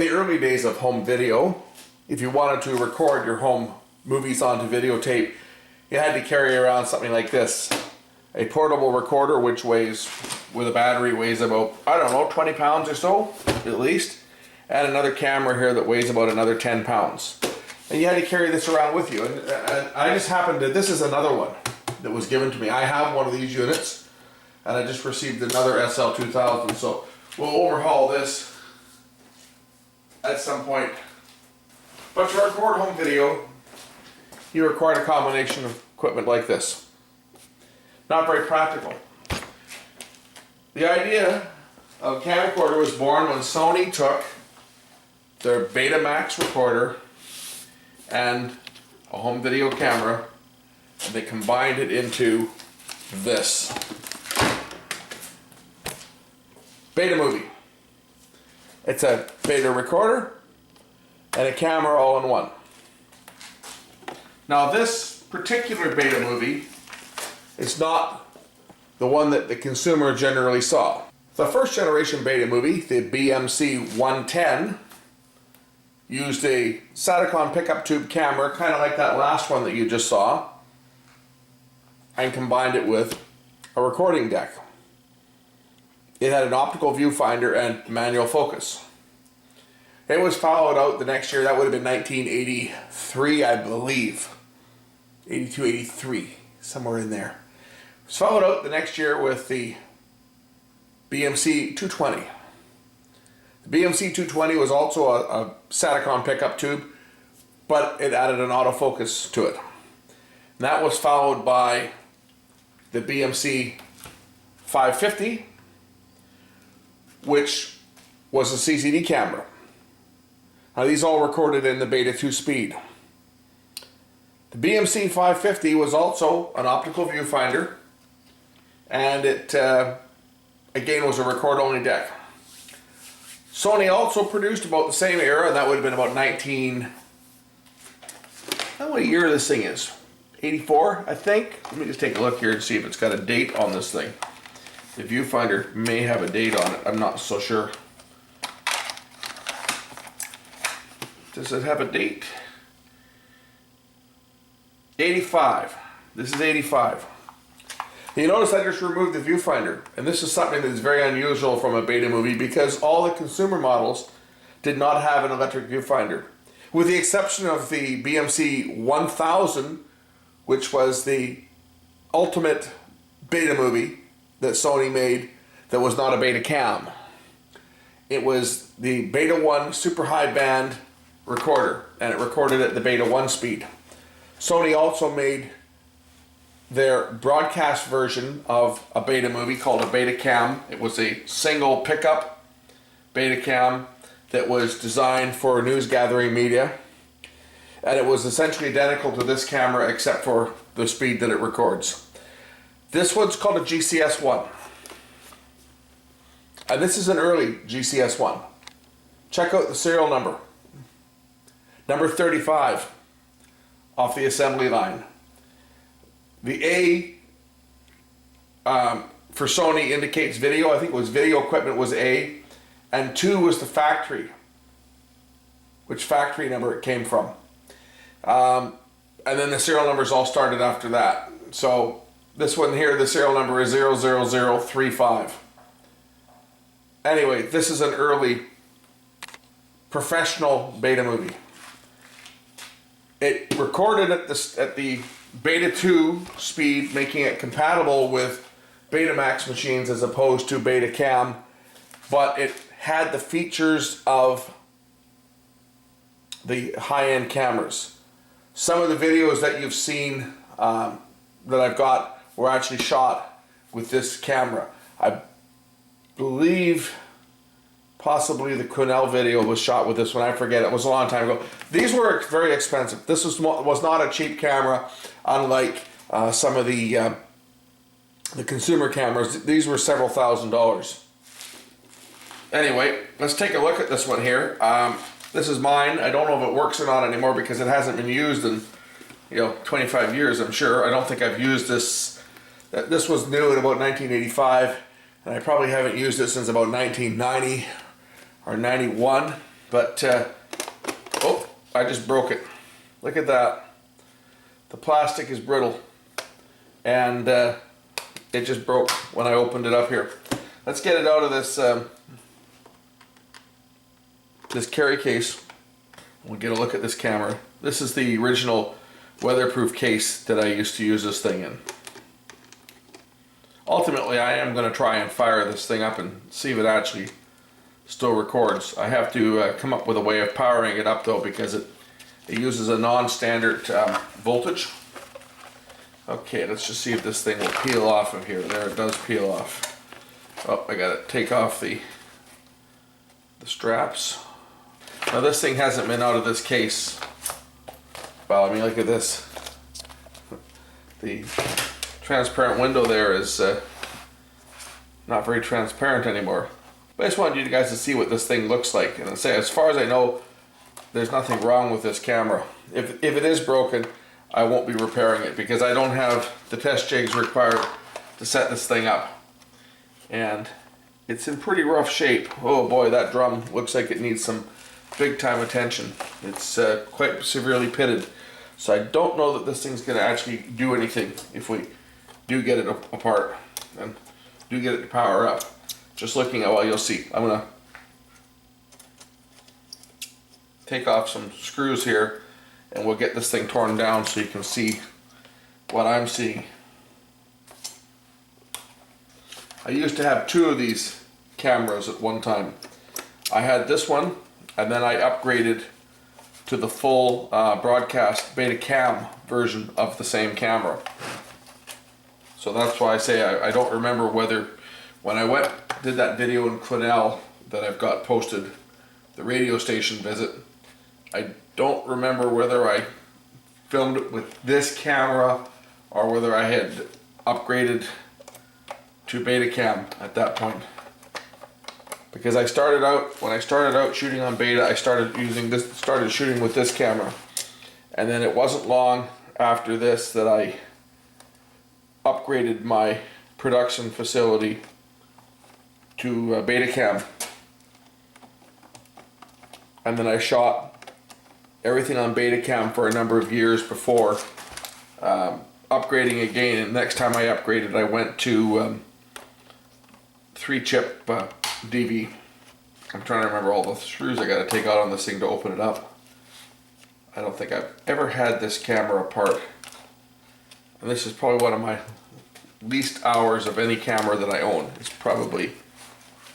the early days of home video, if you wanted to record your home movies onto videotape, you had to carry around something like this. A portable recorder which weighs, with a battery, weighs about, I don't know, 20 pounds or so, at least. And another camera here that weighs about another 10 pounds. And you had to carry this around with you. And I just happened to, this is another one that was given to me. I have one of these units, and I just received another SL2000, so we'll overhaul this at some point. But to record home video, you require a combination of equipment like this. Not very practical. The idea of camcorder was born when Sony took their Betamax recorder and a home video camera, and they combined it into this Betamovie. It's a beta recorder and a camera all in one. Now this particular Betamovie is not the one that the consumer generally saw. The first generation Betamovie, the BMC 110, used a Betacam pickup tube camera, kind of like that last one that you just saw, and combined it with a recording deck. It had an optical viewfinder and manual focus. It was followed out the next year, that would have been 1983, I believe. 82, 83, somewhere in there. It was followed out the next year with the BMC 220. The BMC 220 was also a Betacam pickup tube, but it added an autofocus to it. And that was followed by the BMC 550, which was a CCD camera. Now these all recorded in the Beta 2 speed. The BMC 550 was also an optical viewfinder, and it again was a record-only deck. Sony also produced about the same era, and that would have been about I don't know what year this thing is. 84, I think. Let me just take a look here and see if it's got a date on this thing. The viewfinder may have a date on it. I'm not so sure. Does it have a date? 85. This is 85. You notice I just removed the viewfinder, and this is something that's very unusual from a Betamovie because all the consumer models did not have an electric viewfinder, with the exception of the BMC 1000, which was the ultimate Betamovie that Sony made that was not a Betacam. It was the Beta 1 super high band recorder, and it recorded at the Beta 1 speed. Sony also made their broadcast version of a Betamovie called a Betacam. It was a single pickup Betacam that was designed for news gathering media, and it was essentially identical to this camera except for the speed that it records. This one's called a GCS1, and this is an early GCS1. Check out the serial number. Number 35 off the assembly line. The A for Sony indicates video. I think it was video equipment was A, and 2 was the factory, which factory number it came from. And then the serial numbers all started after that. So this one here, the serial number is 00035. Anyway, this is an early professional Betamovie. It recorded at the Beta 2 speed, making it compatible with Betamax machines as opposed to Betacam, but it had the features of the high-end cameras. Some of the videos that you've seen that I've got were actually shot with this camera. I believe possibly the Quinnell video was shot with this one. I forget. It was a long time ago. These were very expensive. This was not a cheap camera, unlike some of the consumer cameras. These were several $1,000s. Anyway, let's take a look at this one here. This is mine. I don't know if it works or not anymore because it hasn't been used in 25 years, I'm sure. I don't think I've used this. This was new in about 1985, and I probably haven't used it since about 1990 or 91. But, oh, I just broke it. Look at that. The plastic is brittle. And it just broke when I opened it up here. Let's get it out of this this carry case. We'll get a look at this camera. This is the original weatherproof case that I used to use this thing in. Ultimately, I am going to try and fire this thing up and see if it actually still records. I have to come up with a way of powering it up though, because it uses a non-standard voltage. Okay, let's just see if this thing will peel off of here. There, it does peel off. Oh, I gotta take off the straps. Now this thing hasn't been out of this case. Well, I mean, look at this. The transparent window there is not very transparent anymore. But I just wanted you guys to see what this thing looks like. And say, as far as I know, there's nothing wrong with this camera. If it is broken, I won't be repairing it because I don't have the test jigs required to set this thing up. And it's in pretty rough shape. Oh boy, that drum looks like it needs some big time attention. It's quite severely pitted. So I don't know that this thing's going to actually do anything if we do get it apart and do get it to power up. Just looking at, well, you'll see. I'm going to take off some screws here and we'll get this thing torn down so you can see what I'm seeing. I used to have two of these cameras at one time. I had this one and then I upgraded to the full broadcast Betacam version of the same camera. So that's why I say I don't remember whether when I did that video in Quesnel that I've got posted, the radio station visit, I don't remember whether I filmed it with this camera or whether I had upgraded to Betacam at that point. Because when I started out shooting on Beta, I started shooting with this camera. And then it wasn't long after this that I upgraded my production facility to Betacam. And then I shot everything on Betacam for a number of years before upgrading again. And next time I upgraded, I went to 3-chip DV. I'm trying to remember all the screws I got to take out on this thing to open it up. I don't think I've ever had this camera apart. And this is probably one of my least hours of any camera that I own. It's probably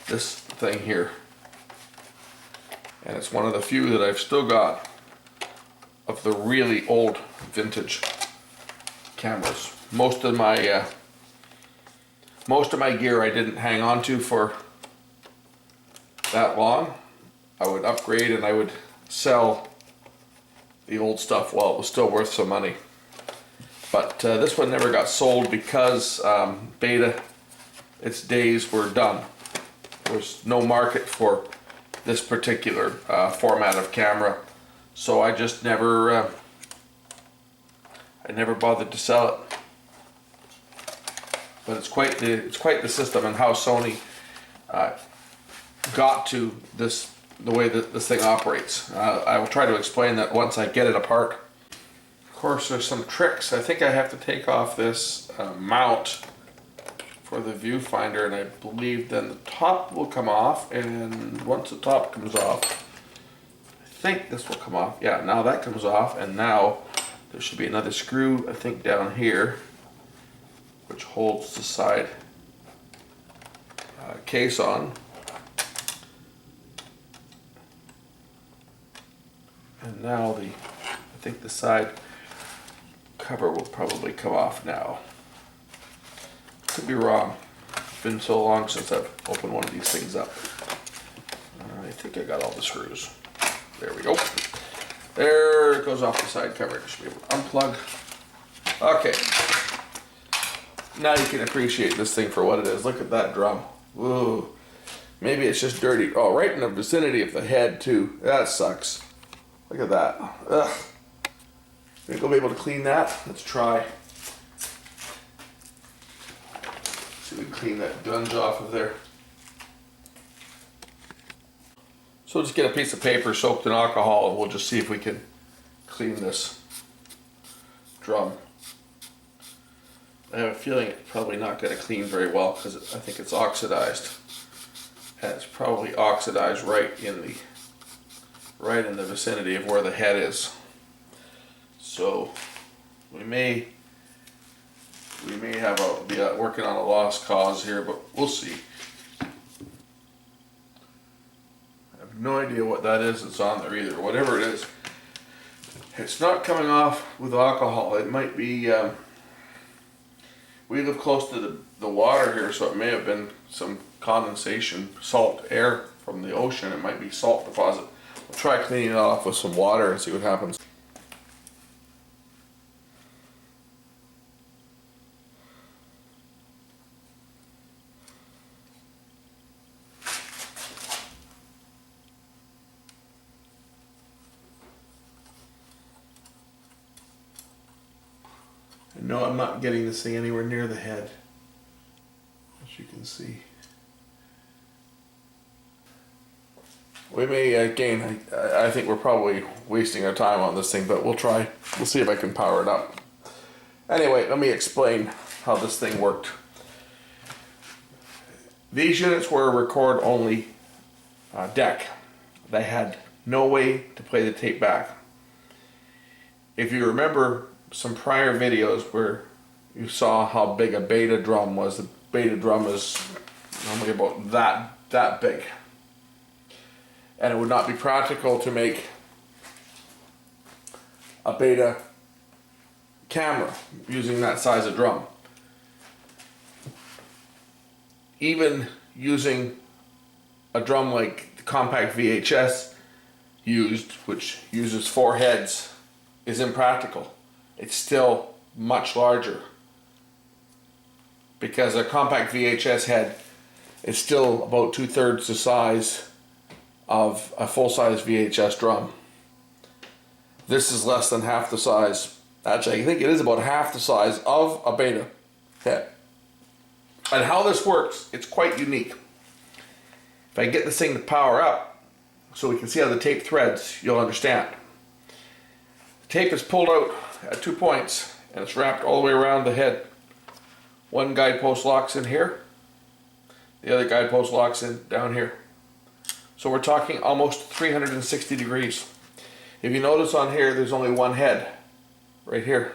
this thing here. And it's one of the few that I've still got of the really old vintage cameras. Most of my gear I didn't hang on to for that long. I would upgrade and I would sell the old stuff while it was still worth some money. But this one never got sold because Beta, its days were done. There was no market for this particular format of camera, so I just never bothered to sell it. But it's quite the system and how Sony got to this, the way that this thing operates. I will try to explain that once I get it apart. Of course, there's some tricks. I think I have to take off this mount for the viewfinder, and I believe then the top will come off, and once the top comes off, I think this will come off. Yeah, now that comes off, and now there should be another screw, I think, down here, which holds the side case on. And now I think the side cover will probably come off now. Could be wrong. It's been so long since I've opened one of these things up. I think I got all the screws. There we go. There it goes off the side cover. Just be able to unplug. Okay. Now you can appreciate this thing for what it is. Look at that drum. Ooh. Maybe it's just dirty. Oh, right in the vicinity of the head too. That sucks. Look at that. Ugh. Think we'll be able to clean that? Let's try. See if we can clean that gunge off of there. So just get a piece of paper soaked in alcohol and we'll just see if we can clean this drum. I have a feeling it's probably not going to clean very well because I think it's oxidized. And it's probably oxidized right in the vicinity of where the head is. So we may be working on a lost cause here, but we'll see. I have no idea what that is that's on there either. Whatever it is, it's not coming off with alcohol. It might be, we live close to the water here, so it may have been some condensation, salt air from the ocean. It might be salt deposit. We'll try cleaning it off with some water and see what happens. No, I'm not getting this thing anywhere near the head, as you can see. We may, again, I think we're probably wasting our time on this thing, but we'll try. We'll see if I can power it up. Anyway, let me explain how this thing worked. These units were a record-only deck. They had no way to play the tape back. If you remember some prior videos where you saw how big a beta drum was, the beta drum is normally about that big. And it would not be practical to make a beta camera using that size of drum. Even using a drum like the compact VHS used, which uses 4 heads, is impractical. It's still much larger because a compact VHS head is still about 2/3 the size of a full-size VHS drum. This is less than half the size. Actually, I think it is about half the size of a beta head. And how this works, it's quite unique. If I get this thing to power up so we can see how the tape threads, you'll understand. The tape is pulled out at 2 points and it's wrapped all the way around the head. One guide post locks in here, the other guide post locks in down here. So we're talking almost 360 degrees. If you notice on here, there's only one head right here.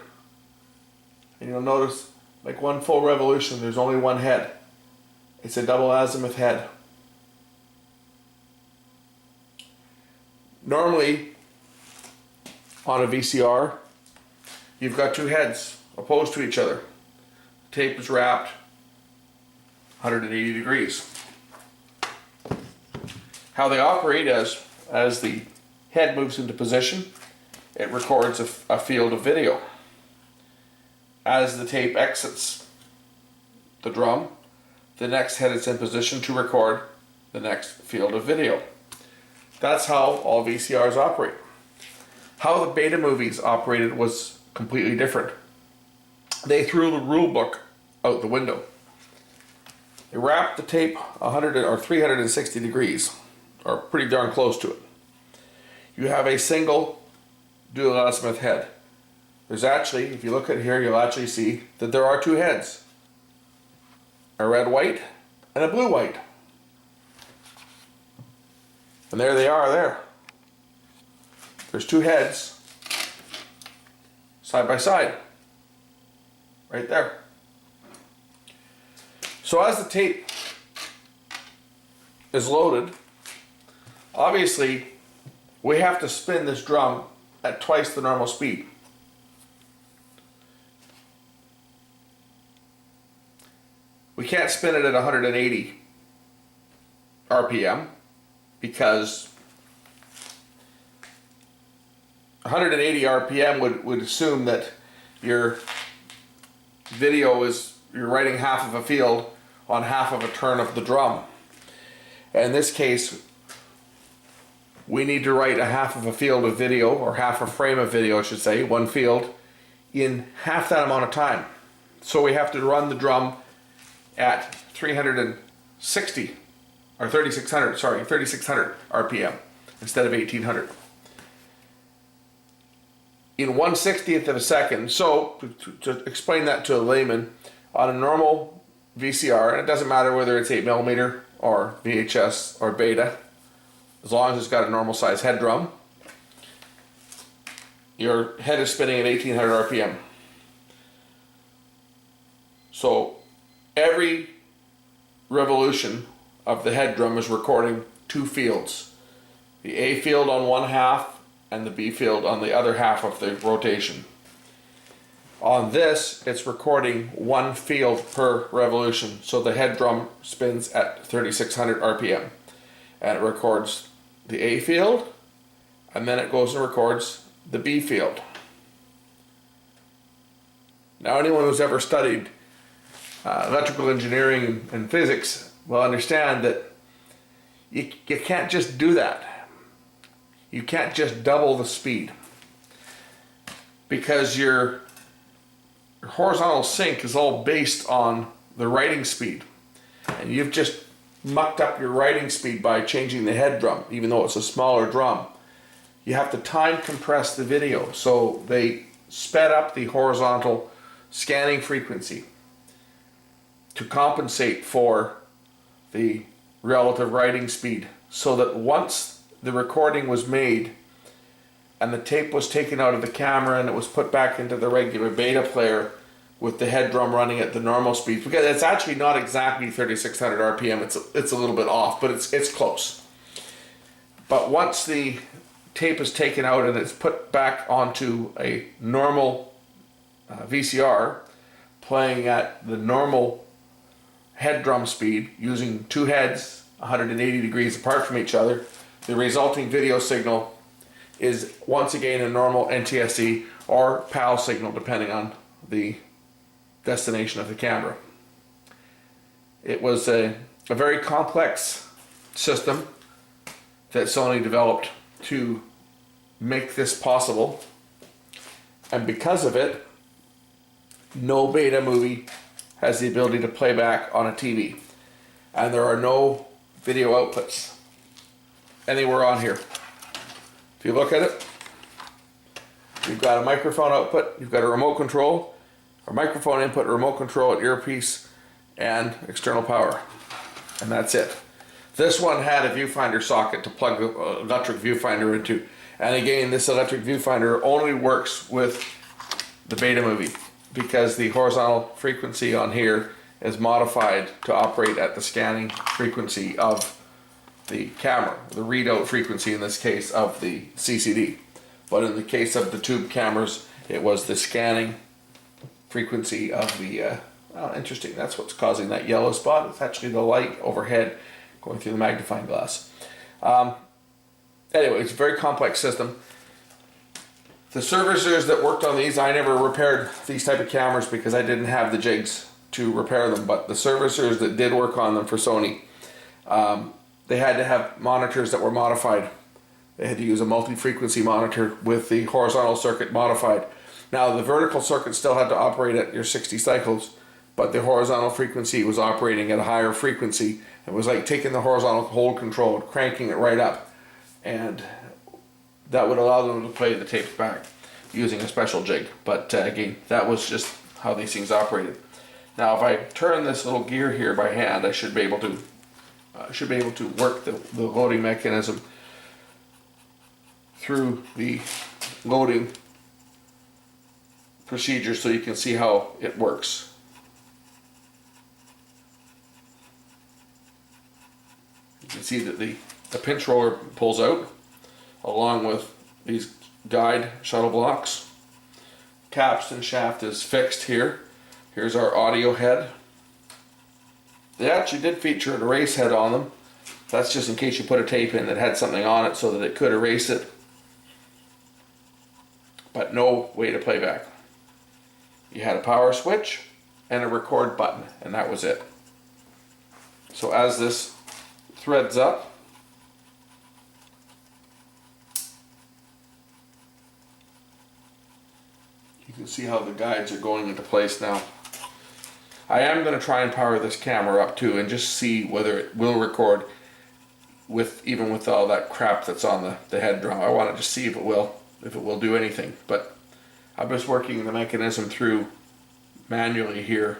And you'll notice, like one full revolution, there's only one head. It's a double azimuth head. Normally, on a VCR, you've got 2 heads opposed to each other. The tape is wrapped 180 degrees. How they operate as the head moves into position, it records a field of video. As the tape exits the drum, the next head is in position to record the next field of video. That's how all VCRs operate. How the Betamovies operated was completely different. They threw the rule book out the window. They wrapped the tape 100 or 360 degrees, or pretty darn close to it. You have a single dual azimuth head. There's actually, if you look at here, you'll actually see that there are 2 heads. A red-white and a blue-white. And there they are there. There's 2 heads side by side. Right there. So as the tape is loaded, obviously we have to spin this drum at twice the normal speed. We can't spin it at 180 RPM because 180 RPM would assume that your video is, you're writing half of a field on half of a turn of the drum. And in this case, we need to write a half of a field of video, or half a frame of video I should say, one field, in half that amount of time. So we have to run the drum at 360 or 3600, sorry, 3600 RPM instead of 1800. In 1/60th of a second. So to explain that to a layman, on a normal VCR, and it doesn't matter whether it's 8mm or VHS or Beta, as long as it's got a normal size head drum, your head is spinning at 1800 RPM. So every revolution of the head drum is recording two fields. The A field on one half and the B field on the other half of the rotation. On this, it's recording one field per revolution. So the head drum spins at 3600 RPM. And it records the A field, and then it goes and records the B field. Now anyone who's ever studied electrical engineering and physics will understand that you can't just do that. You can't just double the speed, because your horizontal sync is all based on the writing speed, and you've just mucked up your writing speed by changing the head drum, even though it's a smaller drum. You have to time compress the video, so they sped up the horizontal scanning frequency to compensate for the relative writing speed, so that once the recording was made and the tape was taken out of the camera and it was put back into the regular Beta player with the head drum running at the normal speed, because it's actually not exactly 3600 RPM, it's a little bit off, but it's close. But once the tape is taken out and it's put back onto a normal VCR, playing at the normal head drum speed using two heads 180 degrees apart from each other, the resulting video signal is once again a normal NTSC or PAL signal, depending on the destination of the camera. It was a very complex system that Sony developed to make this possible, and because of it, no Betamovie has the ability to play back on a TV, and there are no video outputs anywhere on here. If you look at it, you've got a microphone output, you've got a remote control, a microphone input, remote control, an earpiece, and external power, and that's it. This one had a viewfinder socket to plug the electric viewfinder into, and again, this electric viewfinder only works with the Betamovie because the horizontal frequency on here is modified to operate at the scanning frequency of the camera, the readout frequency in this case of the CCD. But in the case of the tube cameras, it was the scanning frequency of the, oh, interesting, that's what's causing that yellow spot. It's actually the light overhead going through the magnifying glass. Anyway, it's a very complex system. The servicers that worked on these, I never repaired these type of cameras because I didn't have the jigs to repair them, but the servicers that did work on them for Sony, they had to have monitors that were modified. They had to use a multi-frequency monitor with the horizontal circuit modified. Now the vertical circuit still had to operate at your 60 cycles, but the horizontal frequency was operating at a higher frequency. It was like taking the horizontal hold control and cranking it right up, and that would allow them to play the tapes back using a special jig. But again, that was just how these things operated. Now if I turn this little gear here by hand, I should be able to work the loading mechanism through the loading procedure so you can see how it works. You can see that the pinch roller pulls out along with these guide shuttle blocks. Capstan shaft is fixed here. Here's our audio head. They actually did feature an erase head on them. That's just in case you put a tape in that had something on it so that it could erase it. But no way to play back. You had a power switch and a record button, and that was it. So as this threads up, you can see how the guides are going into place now. I am going to try and power this camera up too and just see whether it will record even with all that crap that's on the head drum. I want to just see if it will do anything. But I'm just working the mechanism through manually here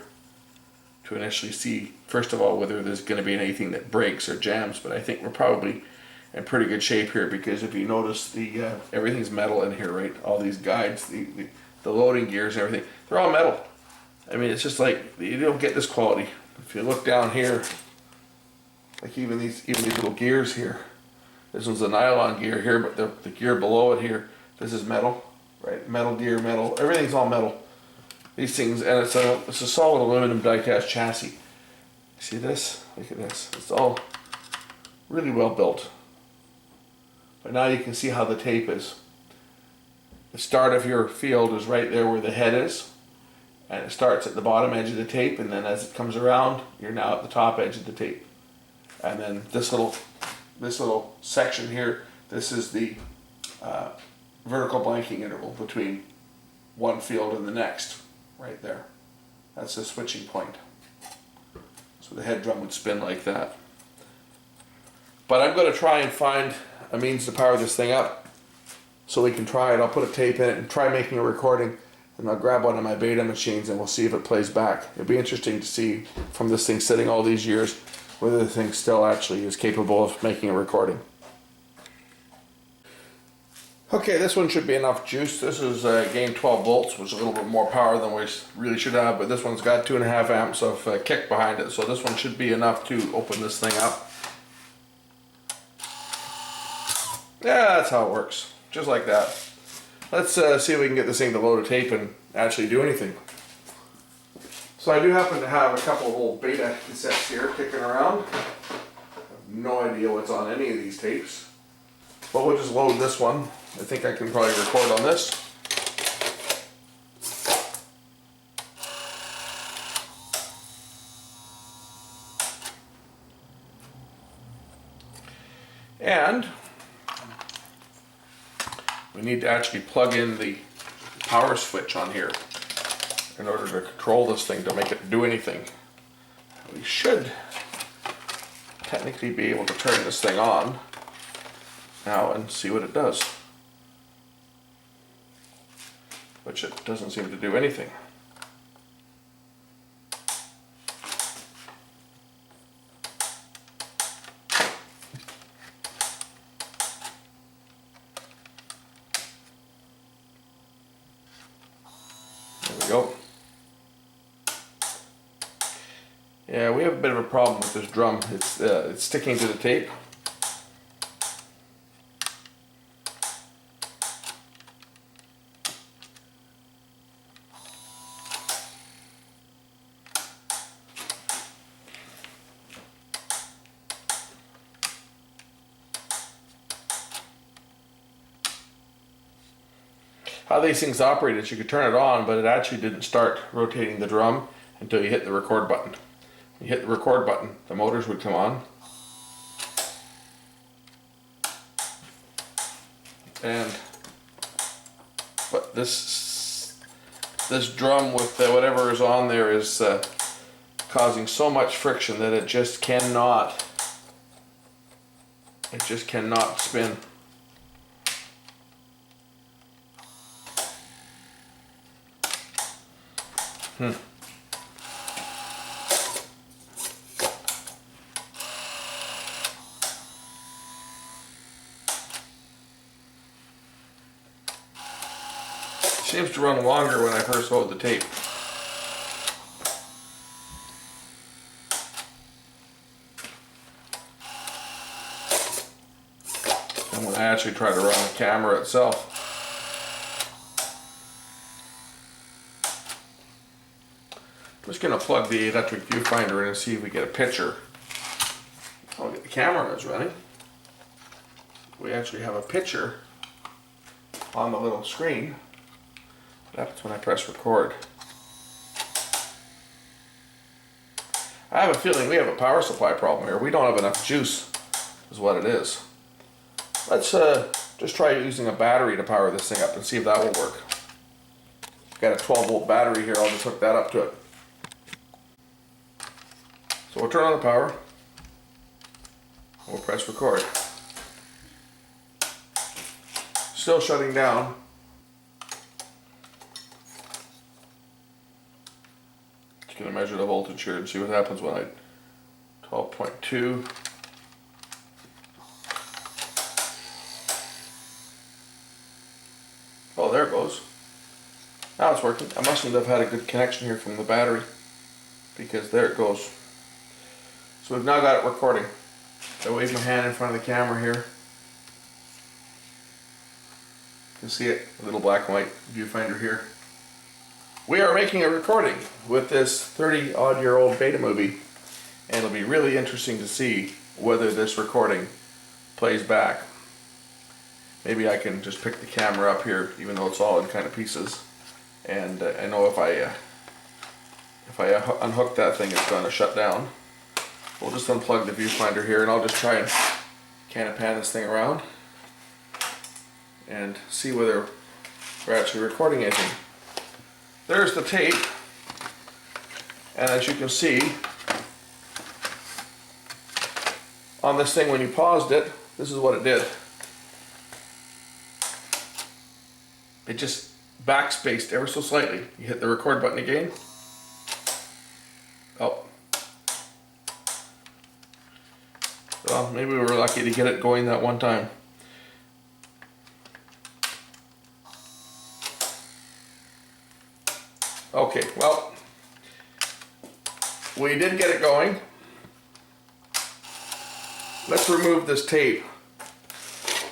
to initially see, first of all, whether there's going to be anything that breaks or jams. But I think we're probably in pretty good shape here, because if you notice, the everything's metal in here, right? All these guides, the loading gears and everything, they're all metal. I mean, it's just like, you don't get this quality. If you look down here, like even these little gears here, this one's a nylon gear here, but the gear below it here, this is metal, right? Metal gear, metal, everything's all metal. These things, and it's a solid aluminum die-cast chassis. See this? Look at this. It's all really well built. But now you can see how the tape is. The start of your field is right there where the head is, and it starts at the bottom edge of the tape, and then as it comes around, you're now at the top edge of the tape. And then this little section here, this is the vertical blanking interval between one field and the next, right there. That's the switching point. So the head drum would spin like that. But I'm going to try and find a means to power this thing up so we can try it. I'll put a tape in it and try making a recording, and I'll grab one of my beta machines and we'll see if it plays back. It'll be interesting to see from this thing sitting all these years whether the thing still actually is capable of making a recording. Okay, this one should be enough juice. This is gain 12 volts, which is a little bit more power than we really should have, but this one's got 2.5 amps of kick behind it, so this one should be enough to open this thing up. Yeah, that's how it works, just like that. Let's see if we can get this thing to load a tape and actually do anything. So I do happen to have a couple of old beta cassettes here kicking around. I have no idea what's on any of these tapes, but we'll just load this one. I think I can probably record on this. And we need to actually plug in the power switch on here in order to control this thing, to make it do anything. We should technically be able to turn this thing on now and see what it does, which it doesn't seem to do anything. There we go. Yeah, we have a bit of a problem with this drum. It's sticking to the tape. How these things operate is you could turn it on, but it actually didn't start rotating the drum until you hit the record button. When you hit the record button, the motors would come on. But this drum with whatever is on there is causing so much friction that it just cannot spin. Seems to run longer when I first load the tape. And when I actually try to run the camera itself. I'm just going to plug the electric viewfinder in and see if we get a picture. Oh, the camera is running. We actually have a picture on the little screen. That's when I press record. I have a feeling we have a power supply problem here. We don't have enough juice, is what it is. Let's just try using a battery to power this thing up and see if that will work. Got a 12 volt battery here, I'll just hook that up to it. So we'll turn on the power. we'll press record. Still shutting down. Just gonna measure the voltage here and see what happens when I 12.2. Oh, there it goes. Now it's working. I mustn't have had a good connection here from the battery, because there it goes. So we've now got it recording. I wave my hand in front of the camera here. You can see it, a little black and white viewfinder here. We are making a recording with this 30-odd-year-old Betamovie, and it'll be really interesting to see whether this recording plays back. Maybe I can just pick the camera up here, even though it's all in kind of pieces, and I know if I unhook that thing, it's going to shut down. We'll just unplug the viewfinder here, and I'll just try and can of pan this thing around and see whether we're actually recording anything. There's the tape, and as you can see on this thing, when you paused it, this is what it did. It just backspaced ever so slightly. You hit the record button again. Oh. Well, maybe we were lucky to get it going that one time. Okay, well, we did get it going. Let's remove this tape.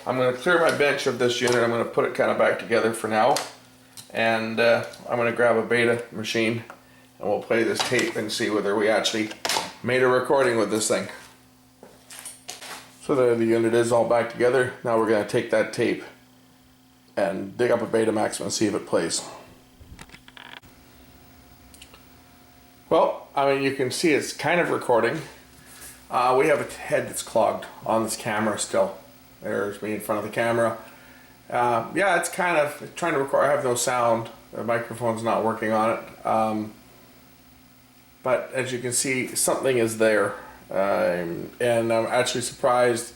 I'm going to clear my bench of this unit. I'm going to put it kind of back together for now. And I'm going to grab a beta machine and we'll play this tape and see whether we actually made a recording with this thing. So there the unit is all back together. Now we're going to take that tape and dig up a Betamax and see if it plays. Well, I mean, you can see it's kind of recording. We have a head that's clogged on this camera still. There's me in front of the camera. Yeah, it's kind of trying to record. I have no sound. The microphone's not working on it. But as you can see, something is there. And I'm actually surprised,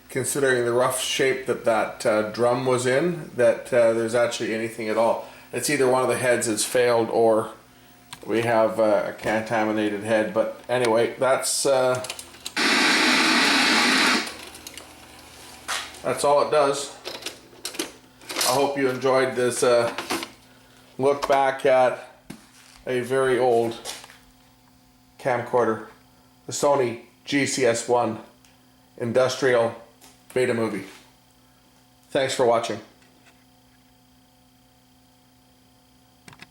considering the rough shape that drum was in, that there's actually anything at all. It's either one of the heads has failed or we have a contaminated head. But anyway, that's all it does. I hope you enjoyed this look back at a very old camcorder, the Sony GCS1 Industrial Betamovie. Thanks for watching.